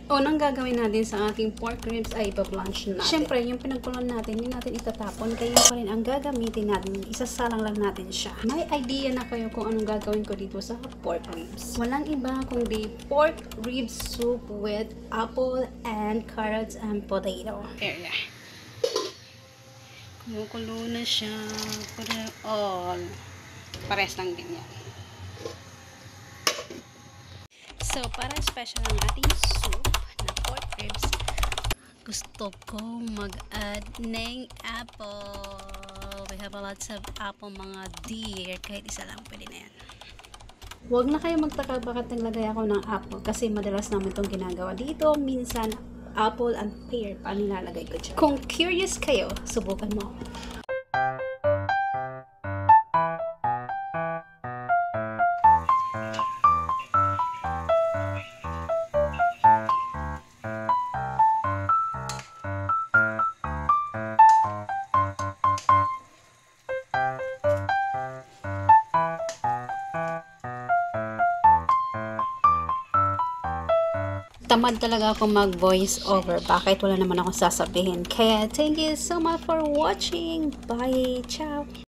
Unang gagawin natin sa ating pork ribs ay ipa-blanch natin. Siyempre, yung pinagkulon natin, yun natin itatapon. Kaya pa rin ang gagamitin natin, isasalang lang natin siya. May idea na kayo kung anong gagawin ko dito sa pork ribs. Walang iba kundi pork ribs soup with apple and carrots and potato. Here. Kumukulo na siya. Para all. Pares lang din yan. So, para special ang ating soup na pork ribs, gusto kong mag-add ng apple. We have a lots of apple, mga dear. Kahit isa lang, pwede na yan. Huwag na kayo magtaka bakit naglagay ako ng apple kasi madalas namin itong ginagawa dito. Minsan, apple and pear pa nilalagay ko dyan. Kung curious kayo, subukan mo. Tamad talaga ako mag-voice over. Bakit wala naman akong sasabihin? Kaya thank you so much for watching. Bye! Ciao!